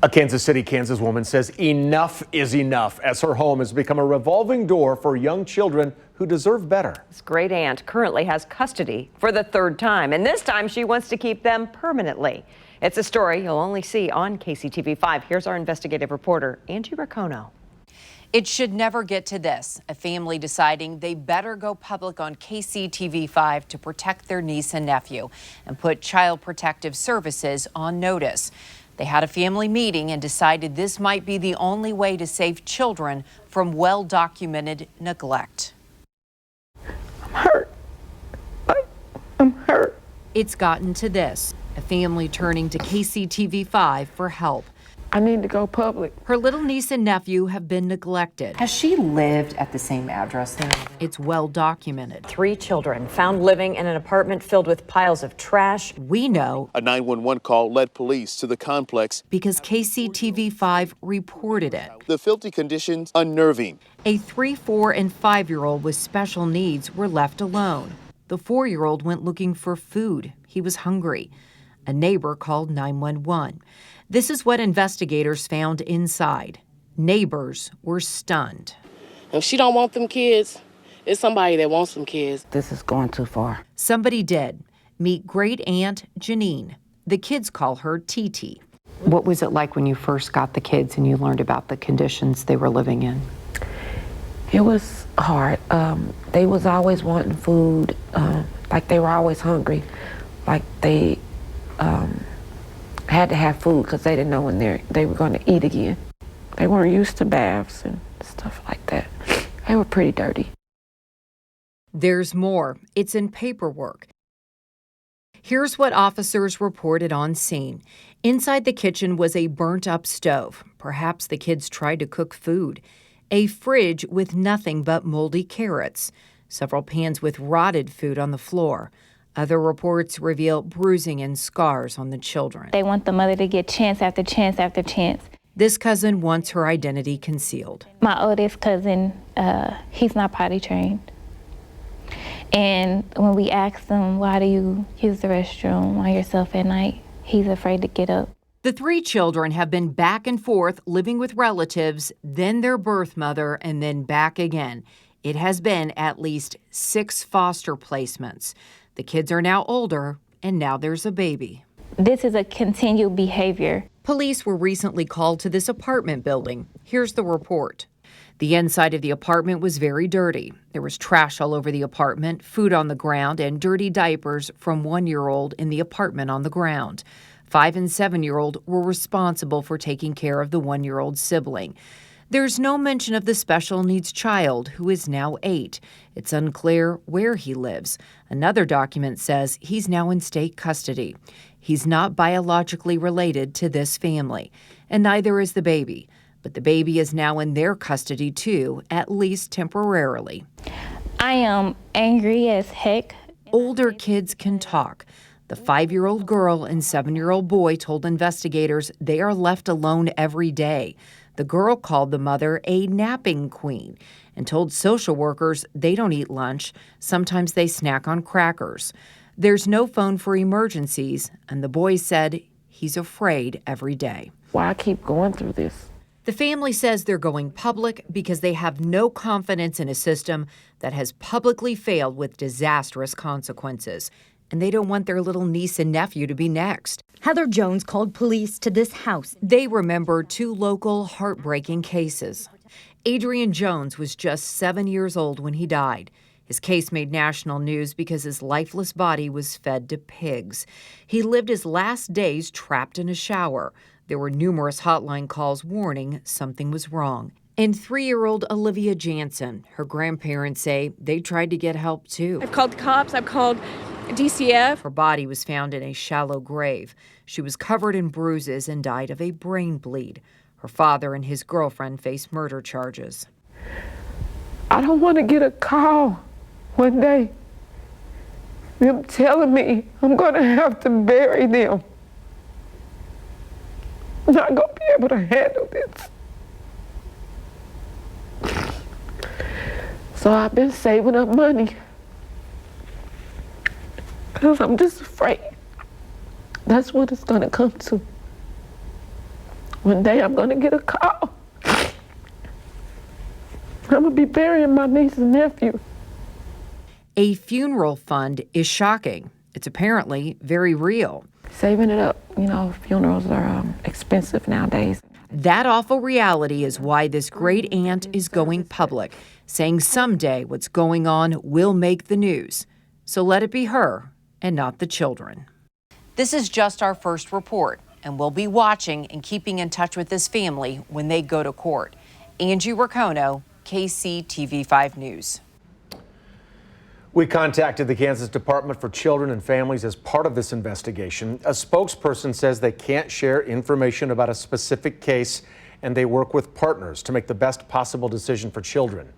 A Kansas City, Kansas woman says enough is enough as her home has become a revolving door for young children who deserve better. This great aunt currently has custody for the third time, and this time she wants to keep them permanently. It's a story you'll only see on KCTV5. Here's our investigative reporter, Angie Racono. It should never get to this, a family deciding they better go public on KCTV5 to protect their niece and nephew and put Child Protective Services on notice. They had a family meeting and decided this might be the only way to save children from well-documented neglect. I'm hurt. I'm hurt. It's gotten to this, a family turning to KCTV5 for help. I need to go public. Her little niece and nephew have been neglected. Has she lived at the same address? It's well documented. 3 children found living in an apartment filled with piles of trash. We know a 911 call led police to the complex because KCTV5 reported it. The filthy conditions unnerving. A 3-, 4-, and 5-year-old with special needs were left alone. The 4-year-old went looking for food. He was hungry. A neighbor called 911. This is what investigators found inside. Neighbors were stunned. If she don't want them kids, it's somebody that wants them kids. This is going too far. Somebody did. Meet great aunt Janine. The kids call her TT. What was it like when you first got the kids and you learned about the conditions they were living in? It was hard. They was always wanting food, like they were always hungry, like they had to have food because they didn't know when they were going to eat again. They weren't used to baths and stuff like that. They were pretty dirty. There's more. It's in paperwork. Here's what officers reported on scene. Inside the kitchen was a burnt-up stove. Perhaps the kids tried to cook food. A fridge with nothing but moldy carrots. Several pans with rotted food on the floor. Other reports reveal bruising and scars on the children. They want the mother to get chance after chance after chance. This cousin wants her identity concealed. My oldest cousin, he's not potty trained. And when we asked him, why do you use the restroom by yourself at night, he's afraid to get up. The 3 children have been back and forth living with relatives, then their birth mother, and then back again. It has been at least 6 foster placements. The kids are now older, and now there's a baby. This is a continued behavior. Police were recently called to this apartment building. Here's the report. The inside of the apartment was very dirty. There was trash all over the apartment, food on the ground, and dirty diapers from 1-year-old in the apartment on the ground. 5- and 7-year-old were responsible for taking care of the 1-year-old sibling. There's no mention of the special needs child, who is now 8. It's unclear where he lives. Another document says he's now in state custody. He's not biologically related to this family, and neither is the baby. But the baby is now in their custody, too, at least temporarily. I am angry as heck. Older kids can talk. The 5-year-old girl and 7-year-old boy told investigators they are left alone every day. The girl called the mother a napping queen and told social workers they don't eat lunch. Sometimes they snack on crackers. There's no phone for emergencies, and the boy said he's afraid every day. Why I keep going through this? The family says they're going public because they have no confidence in a system that has publicly failed with disastrous consequences. And they don't want their little niece and nephew to be next. Heather Jones called police to this house. They remember 2 local heartbreaking cases. Adrian Jones was just 7 years old when he died. His case made national news because his lifeless body was fed to pigs. He lived his last days trapped in a shower. There were numerous hotline calls warning something was wrong. And 3-year-old Olivia Jansen, her grandparents say they tried to get help too. I've called the cops, I've called DCF. Her body was found in a shallow grave. She was covered in bruises and died of a brain bleed. Her father and his girlfriend face murder charges. I don't want to get a call one day, them telling me I'm going to have to bury them. I'm not going to be able to handle this. So I've been saving up money because I'm just afraid that's what it's going to come to. One day I'm gonna get a call. I'm gonna be burying my niece and nephew. A funeral fund is shocking. It's apparently very real. Saving it up, you know, funerals are expensive nowadays. That awful reality is why this great aunt is going public, saying someday what's going on will make the news. So let it be her and not the children. This is just our first report, and we'll be watching and keeping in touch with this family when they go to court. Angie Racono, KCTV5 News. We contacted the Kansas Department for Children and Families as part of this investigation. A spokesperson says they can't share information about a specific case, and they work with partners to make the best possible decision for children.